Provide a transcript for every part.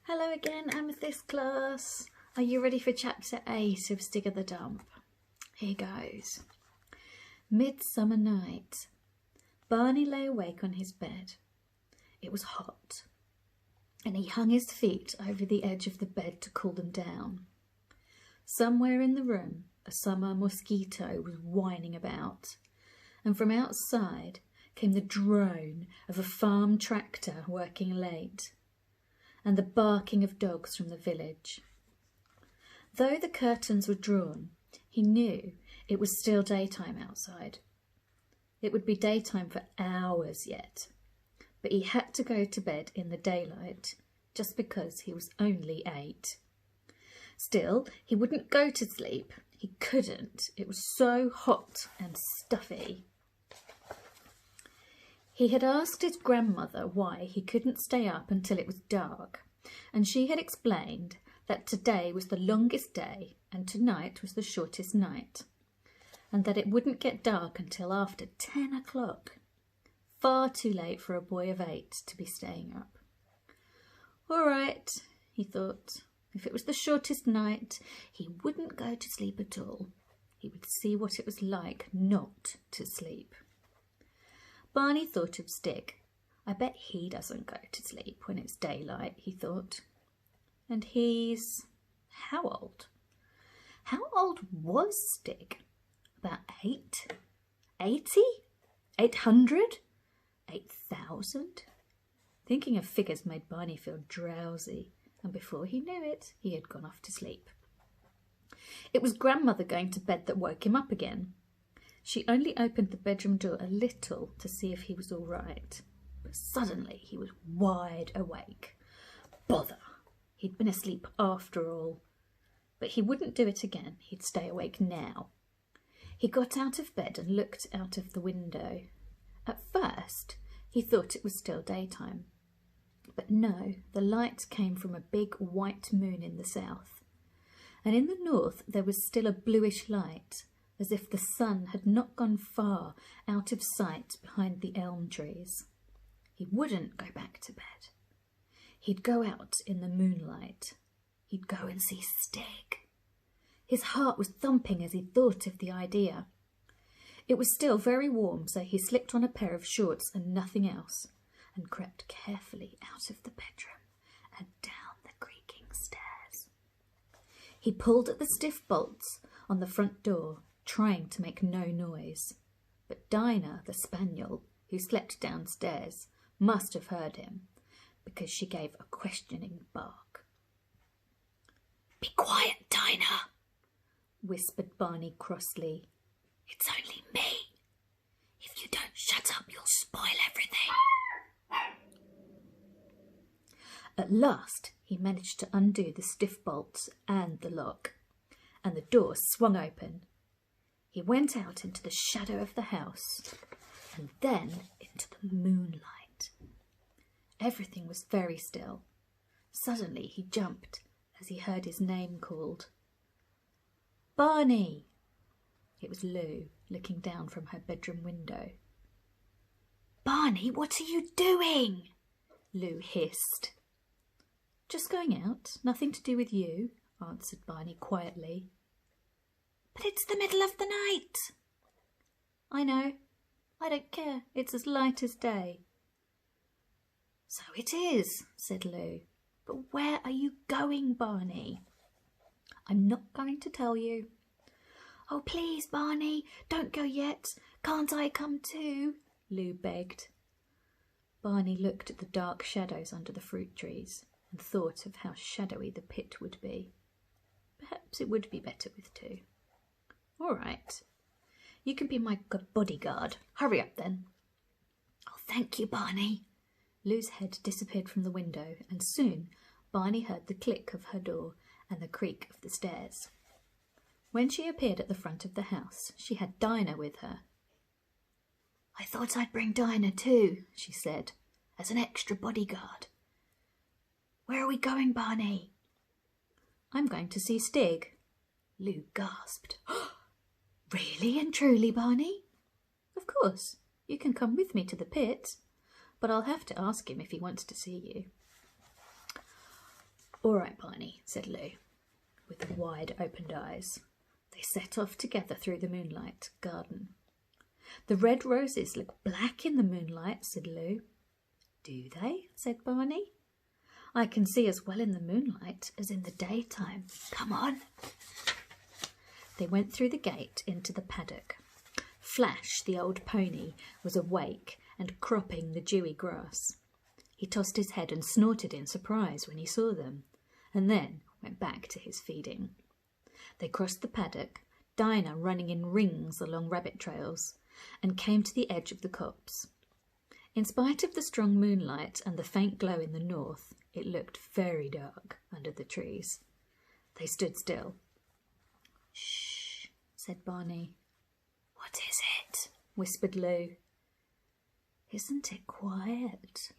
Hello again, Amethyst class. Are you ready for chapter 8 of Stig at the Dump? Here goes. Midsummer night. Barney lay awake on his bed. It was hot, and he hung his feet over the edge of the bed to cool them down. Somewhere in the room, a summer mosquito was whining about, and from outside came the drone of a farm tractor working late, and the barking of dogs from the village. Though the curtains were drawn, he knew it was still daytime outside. It would be daytime for hours yet, but he had to go to bed in the daylight just because he was only 8. Still, he wouldn't go to sleep. He couldn't. It was so hot and stuffy. He had asked his grandmother why he couldn't stay up until it was dark, and she had explained that today was the longest day and tonight was the shortest night, and that it wouldn't get dark until after 10 o'clock. Far too late for a boy of 8 to be staying up. All right, he thought, if it was the shortest night, he wouldn't go to sleep at all. He would see what it was like not to sleep. Barney thought of Stig. I bet he doesn't go to sleep when it's daylight, he thought. And he's... how old? How old was Stig? About 8? 80? 800? 8,000? Thinking of figures made Barney feel drowsy, and before he knew it, he had gone off to sleep. It was grandmother going to bed that woke him up again. She only opened the bedroom door a little to see if he was all right, but suddenly he was wide awake. Bother! He'd been asleep after all. But he wouldn't do it again. He'd stay awake now. He got out of bed and looked out of the window. At first, he thought it was still daytime. But no, the light came from a big white moon in the south. And in the north there was still a bluish light, as if the sun had not gone far out of sight behind the elm trees. He wouldn't go back to bed. He'd go out in the moonlight. He'd go and see Stig. His heart was thumping as he thought of the idea. It was still very warm, so he slipped on a pair of shorts and nothing else, and crept carefully out of the bedroom and down the creaking stairs. He pulled at the stiff bolts on the front door, trying to make no noise, but Dinah, the spaniel, who slept downstairs, must have heard him, because she gave a questioning bark. "Be quiet, Dinah," whispered Barney crossly. "It's only me. If you don't shut up, you'll spoil everything." At last he managed to undo the stiff bolts and the lock, and the door swung open. He went out into the shadow of the house and then into the moonlight. Everything was very still. Suddenly he jumped as he heard his name called. "Barney!" It was Lou, looking down from her bedroom window. "Barney, what are you doing?" Lou hissed. "Just going out, nothing to do with you," answered Barney quietly. "But it's the middle of the night." "I know. I don't care. It's as light as day." "So it is," said Lou. "But where are you going, Barney?" "I'm not going to tell you." "Oh, please, Barney, don't go yet. Can't I come too?" Lou begged. Barney looked at the dark shadows under the fruit trees and thought of how shadowy the pit would be. Perhaps it would be better with 2. "All right. You can be my bodyguard. Hurry up, then." "Oh, thank you, Barney." Lou's head disappeared from the window, and soon Barney heard the click of her door and the creak of the stairs. When she appeared at the front of the house, she had Dinah with her. "I thought I'd bring Dinah too," she said, "as an extra bodyguard. Where are we going, Barney?" "I'm going to see Stig." Lou gasped. "Really and truly, Barney?" "Of course. You can come with me to the pit, but I'll have to ask him if he wants to see you." "All right, Barney," said Lou, with wide-opened eyes. They set off together through the moonlight garden. "The red roses look black in the moonlight," said Lou. "Do they?" said Barney. "I can see as well in the moonlight as in the daytime. Come on." They went through the gate into the paddock. Flash, the old pony, was awake and cropping the dewy grass. He tossed his head and snorted in surprise when he saw them, and then went back to his feeding. They crossed the paddock, Dinah running in rings along rabbit trails, and came to the edge of the copse. In spite of the strong moonlight and the faint glow in the north, it looked very dark under the trees. They stood still. "Shh," said Barney. "What is it?" whispered Lou. "Isn't it quiet?"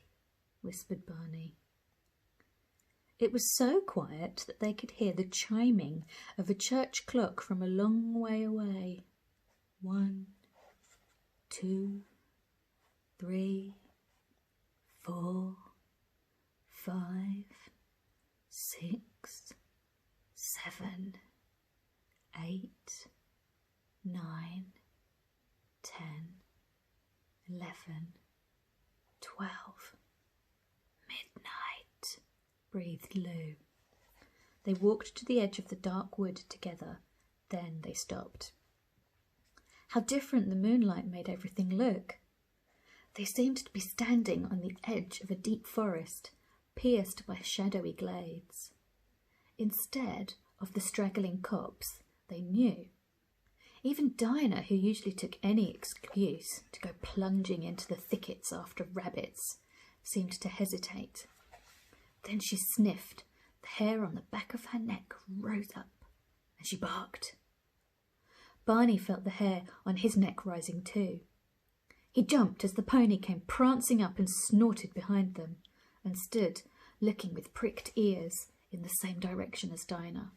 whispered Barney. It was so quiet that they could hear the chiming of a church clock from a long way away. 1, 2, 3, 4, 5, 6, 7, 8, 9, 10, 11, 12. "Midnight," breathed Lou. They walked to the edge of the dark wood together. Then they stopped. How different the moonlight made everything look. They seemed to be standing on the edge of a deep forest, pierced by shadowy glades. Instead of the straggling copse, they knew. Even Dinah, who usually took any excuse to go plunging into the thickets after rabbits, seemed to hesitate. Then she sniffed. The hair on the back of her neck rose up, and she barked. Barney felt the hair on his neck rising too. He jumped as the pony came prancing up and snorted behind them, and stood looking with pricked ears in the same direction as Dinah.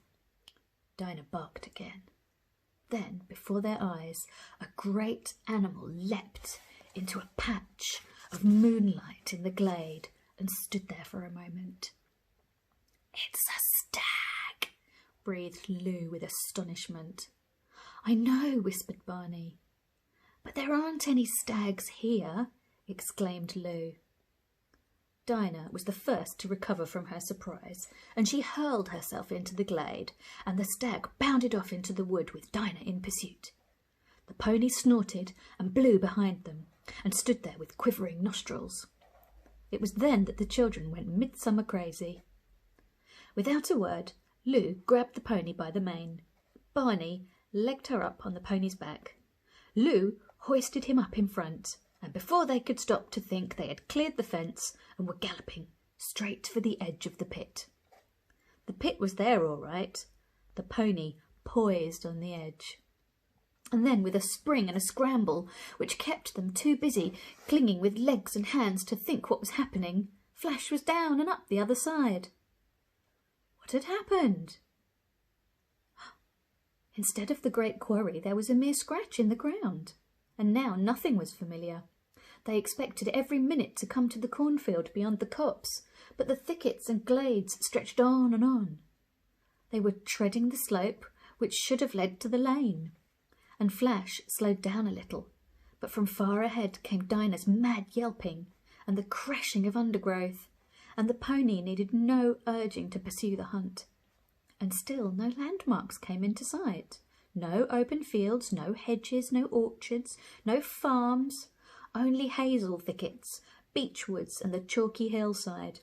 Dinah barked again. Then, before their eyes, a great animal leapt into a patch of moonlight in the glade and stood there for a moment. "It's a stag," breathed Lou with astonishment. "I know," whispered Barney. "But there aren't any stags here," exclaimed Lou. Dinah was the first to recover from her surprise, and she hurled herself into the glade, and the stag bounded off into the wood with Dinah in pursuit. The pony snorted and blew behind them, and stood there with quivering nostrils. It was then that the children went midsummer crazy. Without a word, Lou grabbed the pony by the mane. Barney legged her up on the pony's back. Lou hoisted him up in front, and before they could stop to think, they had cleared the fence and were galloping straight for the edge of the pit. The pit was there all right, the pony poised on the edge. And then, with a spring and a scramble, which kept them too busy clinging with legs and hands to think what was happening, Flash was down and up the other side. What had happened? Instead of the great quarry, there was a mere scratch in the ground, and now nothing was familiar. They expected every minute to come to the cornfield beyond the copse, but the thickets and glades stretched on and on. They were treading the slope which should have led to the lane, and Flash slowed down a little, but from far ahead came Dinah's mad yelping and the crashing of undergrowth, and the pony needed no urging to pursue the hunt. And still no landmarks came into sight. No open fields, no hedges, no orchards, no farms, only hazel thickets, beech woods and the chalky hillside.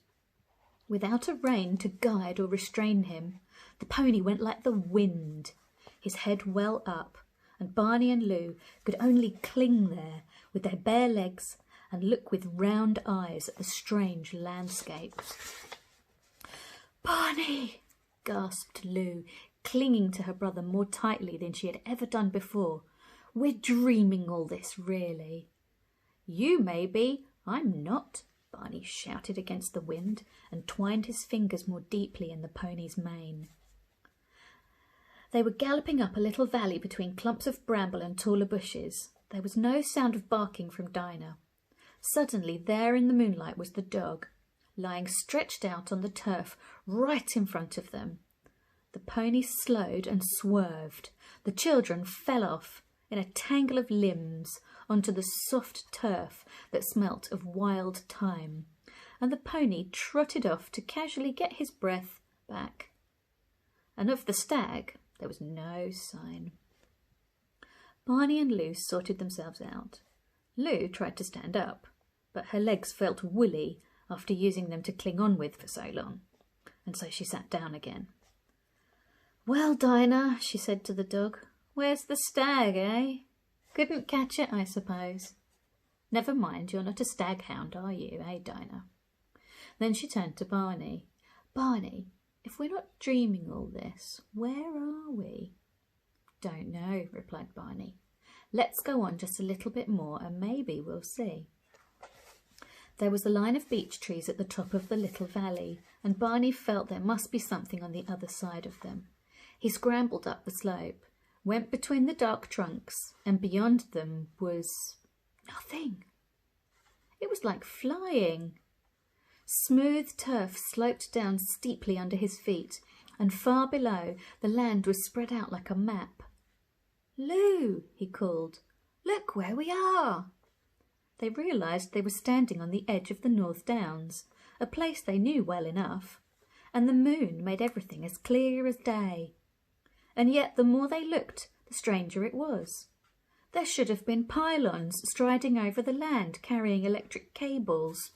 Without a rein to guide or restrain him, the pony went like the wind, his head well up, and Barney and Lou could only cling there with their bare legs and look with round eyes at the strange landscape. "Barney!" gasped Lou, clinging to her brother more tightly than she had ever done before. "We're dreaming all this, really." "You may be, I'm not," Barney shouted against the wind and twined his fingers more deeply in the pony's mane. They were galloping up a little valley between clumps of bramble and taller bushes. There was no sound of barking from Dinah. Suddenly, there in the moonlight was the dog. lying stretched out on the turf right in front of them. The pony slowed and swerved. The children fell off in a tangle of limbs onto the soft turf that smelt of wild thyme, and the pony trotted off to casually get his breath back. And of the stag there was no sign. Barney and Lou sorted themselves out. Lou tried to stand up, but her legs felt woolly after using them to cling on with for so long, and so she sat down again. "Well, Dinah," she said to the dog, "where's the stag, eh? Couldn't catch it, I suppose. Never mind, you're not a stag hound, are you, eh, Dinah?" Then she turned to Barney. "Barney, if we're not dreaming all this, where are we?" "Don't know," replied Barney. "Let's go on just a little bit more and maybe we'll see." There was a line of beech trees at the top of the little valley, and Barney felt there must be something on the other side of them. He scrambled up the slope, went between the dark trunks, and beyond them was nothing. It was like flying. Smooth turf sloped down steeply under his feet, and far below the land was spread out like a map. "Lou," he called, "look where we are." They realised they were standing on the edge of the North Downs, a place they knew well enough, and the moon made everything as clear as day. And yet the more they looked, the stranger it was. There should have been pylons striding over the land carrying electric cables.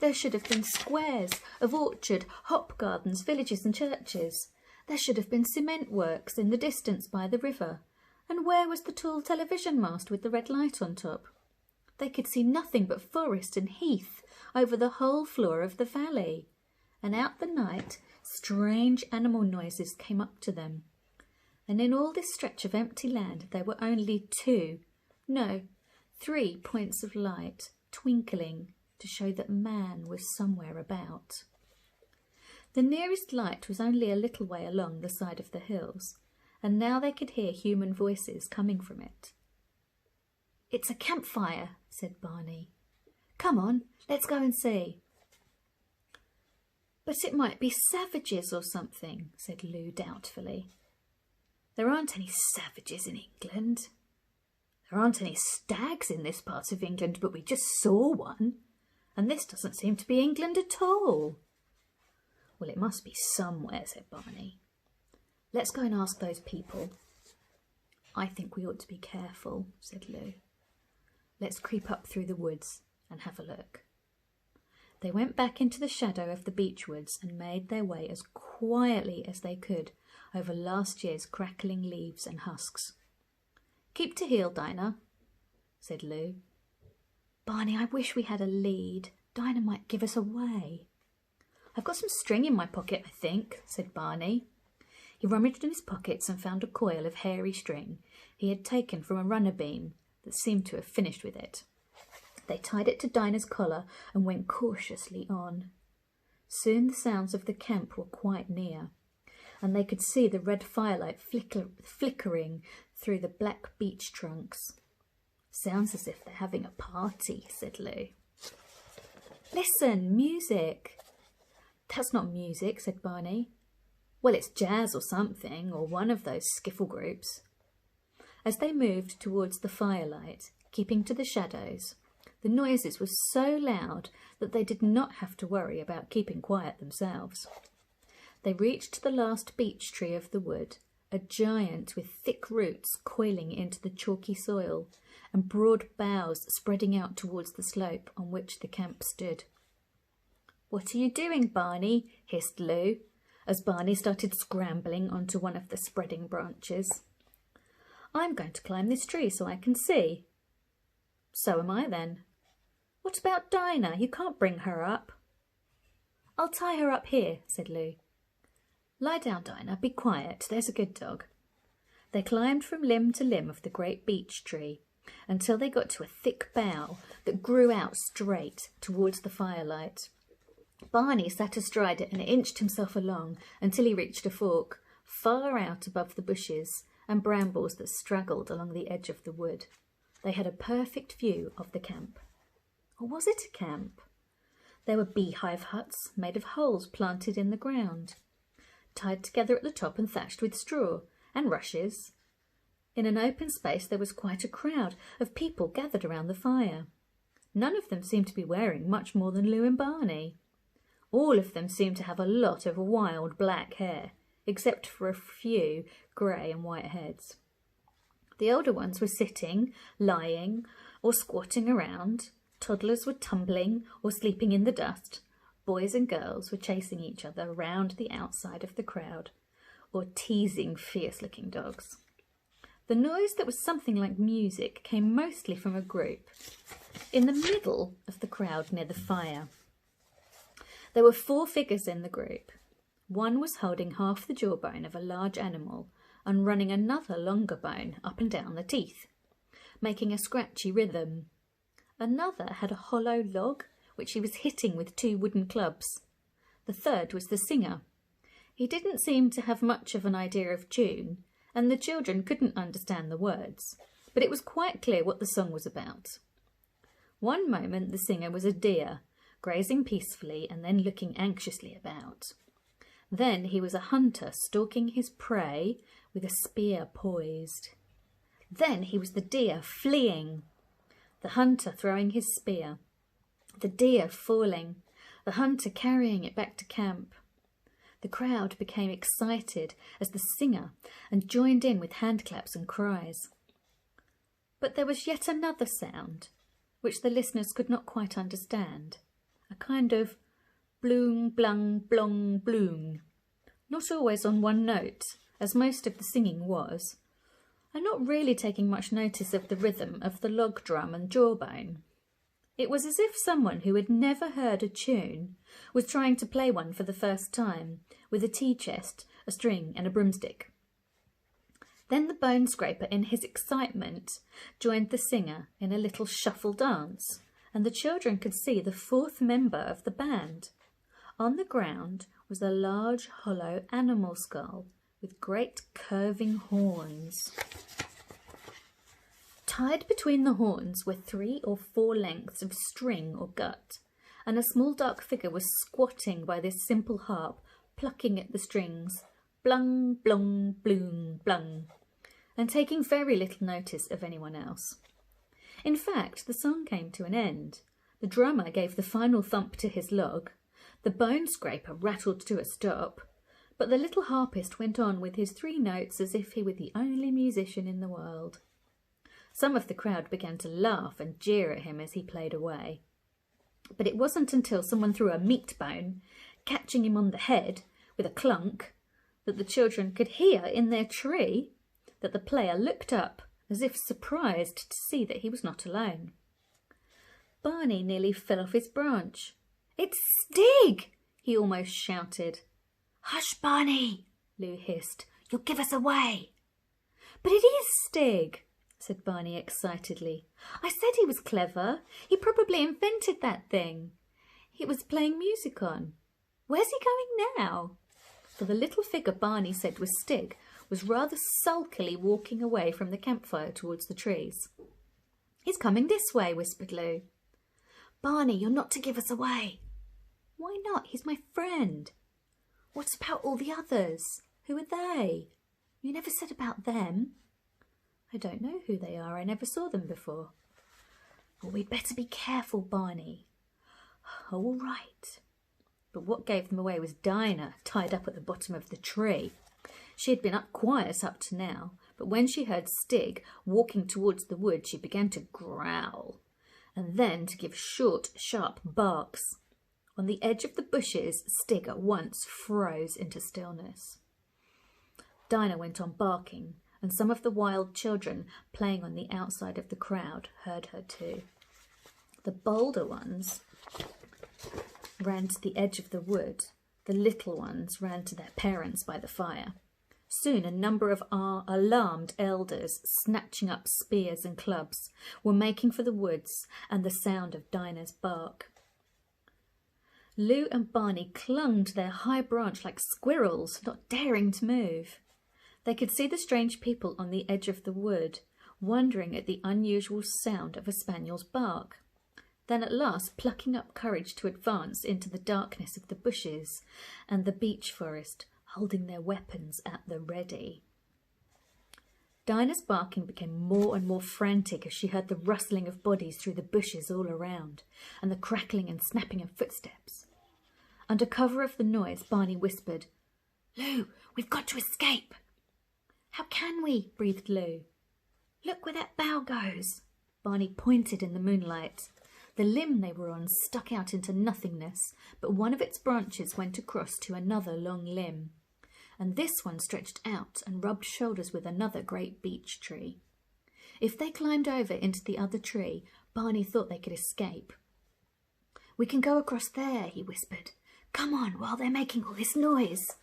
There should have been squares of orchard, hop gardens, villages and churches. There should have been cement works in the distance by the river. And where was the tall television mast with the red light on top? They could see nothing but forest and heath over the whole floor of the valley. And out the night, strange animal noises came up to them. And in all this stretch of empty land there were only three points of light twinkling to show that man was somewhere about. The nearest light was only a little way along the side of the hills, and now they could hear human voices coming from it. "It's a campfire," said Barney. "Come on, let's go and see." "But it might be savages or something," said Lou doubtfully. "There aren't any savages in England. There aren't any stags in this part of England, but we just saw one, and this doesn't seem to be England at all." "Well, it must be somewhere," said Barney. "Let's go and ask those people." "I think we ought to be careful," said Lou. "Let's creep up through the woods and have a look." They went back into the shadow of the beech woods and made their way as quietly as they could over last year's crackling leaves and husks. "Keep to heel, Dinah," said Lou. "Barney, I wish we had a lead. Dinah might give us away." "I've got some string in my pocket, I think," said Barney. He rummaged in his pockets and found a coil of hairy string he had taken from a runner beam that seemed to have finished with it. They tied it to Dinah's collar and went cautiously on. Soon the sounds of the camp were quite near, and they could see the red firelight flickering through the black beech trunks. "Sounds as if they're having a party," said Lou. "Listen, music." "That's not music," said Barney. "Well, it's jazz or something, or one of those skiffle groups." As they moved towards the firelight, keeping to the shadows, the noises were so loud that they did not have to worry about keeping quiet themselves. They reached the last beech tree of the wood, a giant with thick roots coiling into the chalky soil and broad boughs spreading out towards the slope on which the camp stood. "What are you doing, Barney?" hissed Lou, as Barney started scrambling onto one of the spreading branches. "I'm going to climb this tree so I can see." "So am I then." "What about Dinah? You can't bring her up." "I'll tie her up here," said Lou. "Lie down, Dinah. Be quiet. There's a good dog." They climbed from limb to limb of the great beech tree until they got to a thick bough that grew out straight towards the firelight. Barney sat astride it and inched himself along until he reached a fork, far out above the bushes and brambles that straggled along the edge of the wood. They had a perfect view of the camp. Or was it a camp? There were beehive huts made of holes planted in the ground, tied together at the top and thatched with straw, and rushes. In an open space there was quite a crowd of people gathered around the fire. None of them seemed to be wearing much more than Lou and Barney. All of them seemed to have a lot of wild black hair, except for a few grey and white heads. The older ones were sitting, lying, or squatting around. Toddlers were tumbling or sleeping in the dust. Boys and girls were chasing each other round the outside of the crowd, or teasing fierce-looking dogs. The noise that was something like music came mostly from a group in the middle of the crowd near the fire. There were 4 figures in the group. One was holding half the jawbone of a large animal and running another longer bone up and down the teeth, making a scratchy rhythm. Another had a hollow log, which he was hitting with 2 wooden clubs. The third was the singer. He didn't seem to have much of an idea of tune, and the children couldn't understand the words, but it was quite clear what the song was about. One moment the singer was a deer, grazing peacefully and then looking anxiously about. Then he was a hunter stalking his prey with a spear poised. Then he was the deer fleeing, the hunter throwing his spear, the deer falling, the hunter carrying it back to camp. The crowd became excited as the singer and joined in with handclaps and cries. But there was yet another sound, which the listeners could not quite understand, a kind of bloong, blung, blong, bloong, not always on one note, as most of the singing was, and not really taking much notice of the rhythm of the log drum and jawbone. It was as if someone who had never heard a tune was trying to play one for the first time, with a tea chest, a string and a broomstick. Then the bone scraper, in his excitement, joined the singer in a little shuffle dance, and the children could see the 4th member of the band. On the ground was a large hollow animal skull with great curving horns. Tied between the horns were 3 or 4 lengths of string or gut, and a small dark figure was squatting by this simple harp, plucking at the strings, blung, blong, bloom, blung, and taking very little notice of anyone else. In fact, the song came to an end. The drummer gave the final thump to his log, the bone scraper rattled to a stop, but the little harpist went on with his 3 notes as if he were the only musician in the world. Some of the crowd began to laugh and jeer at him as he played away. But it wasn't until someone threw a meat bone, catching him on the head with a clunk, that the children could hear in their tree that the player looked up as if surprised to see that he was not alone. Barney nearly fell off his branch. "It's Stig!" he almost shouted. "Hush, Barney!" Lou hissed. "You'll give us away." "But it is Stig!" said Barney excitedly. "I said he was clever. He probably invented that thing he was playing music on. Where's he going now?" For the little figure Barney said was Stig was rather sulkily walking away from the campfire towards the trees. "He's coming this way," whispered Lou. "Barney, you're not to give us away." "Why not? He's my friend." "What about all the others? Who are they? You never said about them." "I don't know who they are. I never saw them before." "Well, we'd better be careful, Barney." "Oh, all right." But what gave them away was Dinah, tied up at the bottom of the tree. She had been up quiet up to now, but when she heard Stig walking towards the wood, she began to growl, and then to give short, sharp barks. On the edge of the bushes, Stig at once froze into stillness. Dinah went on barking, and some of the wild children playing on the outside of the crowd heard her too. The bolder ones ran to the edge of the wood. The little ones ran to their parents by the fire. Soon a number of alarmed elders, snatching up spears and clubs, were making for the woods and the sound of Dinah's bark. Lou and Barney clung to their high branch like squirrels, not daring to move. They could see the strange people on the edge of the wood, wondering at the unusual sound of a spaniel's bark. Then at last plucking up courage to advance into the darkness of the bushes and the beech forest, holding their weapons at the ready. Dinah's barking became more and more frantic as she heard the rustling of bodies through the bushes all around, and the crackling and snapping of footsteps. Under cover of the noise, Barney whispered, "Lou, we've got to escape." "How can we?" breathed Lou. "Look where that bough goes." Barney pointed in the moonlight. The limb they were on stuck out into nothingness, but one of its branches went across to another long limb, and this one stretched out and rubbed shoulders with another great beech tree. If they climbed over into the other tree, Barney thought they could escape. "We can go across there," he whispered. "Come on, while they're making all this noise."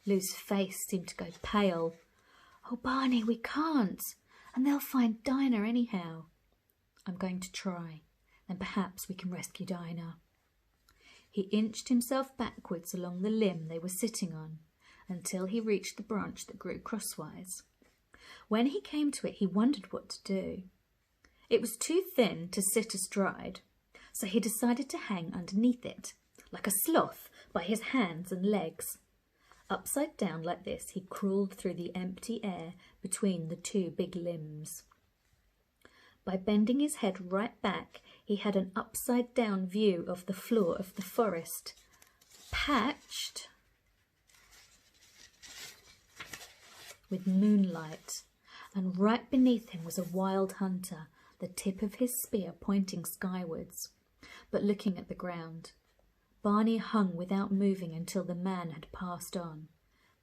Lou's face seemed to go pale. "Oh, Barney, we can't, and they'll find Dinah anyhow." "I'm going to try. Then perhaps we can rescue Dinah." He inched himself backwards along the limb they were sitting on until he reached the branch that grew crosswise. When he came to it, he wondered what to do. It was too thin to sit astride, so he decided to hang underneath it, like a sloth, by his hands and legs. Upside down like this, he crawled through the empty air between the two big limbs. By bending his head right back, he had an upside-down view of the floor of the forest, patched with moonlight, and right beneath him was a wild hunter, the tip of his spear pointing skywards, but looking at the ground. Barney hung without moving until the man had passed on,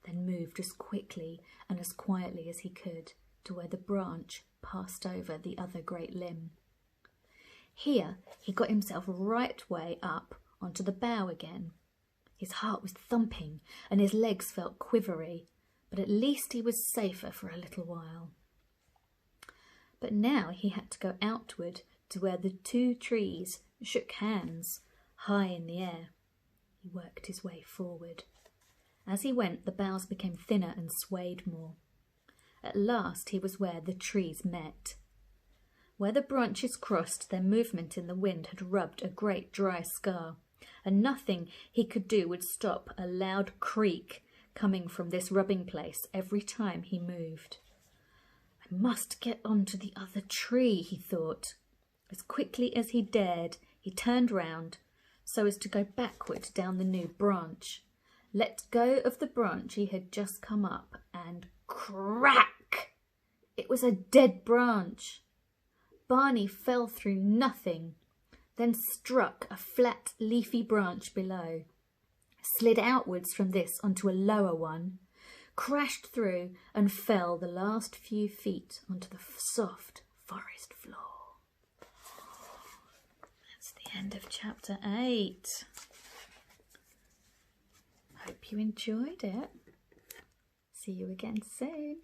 then moved as quickly and as quietly as he could to where the branch passed over the other great limb. Here he got himself right way up onto the bough again. His heart was thumping and his legs felt quivery, but at least he was safer for a little while. But now he had to go outward to where the two trees shook hands high in the air. He worked his way forward. As he went, the boughs became thinner and swayed more. At last he was where the trees met. Where the branches crossed, their movement in the wind had rubbed a great dry scar, and nothing he could do would stop a loud creak coming from this rubbing place every time he moved. "I must get onto the other tree," he thought. As quickly as he dared, he turned round so as to go backward down the new branch, let go of the branch he had just come up, and crack! It was a dead branch. Barney fell through nothing, then struck a flat, leafy branch below, slid outwards from this onto a lower one, crashed through and fell the last few feet onto the soft forest floor. That's the end of chapter 8. Hope you enjoyed it. See you again soon.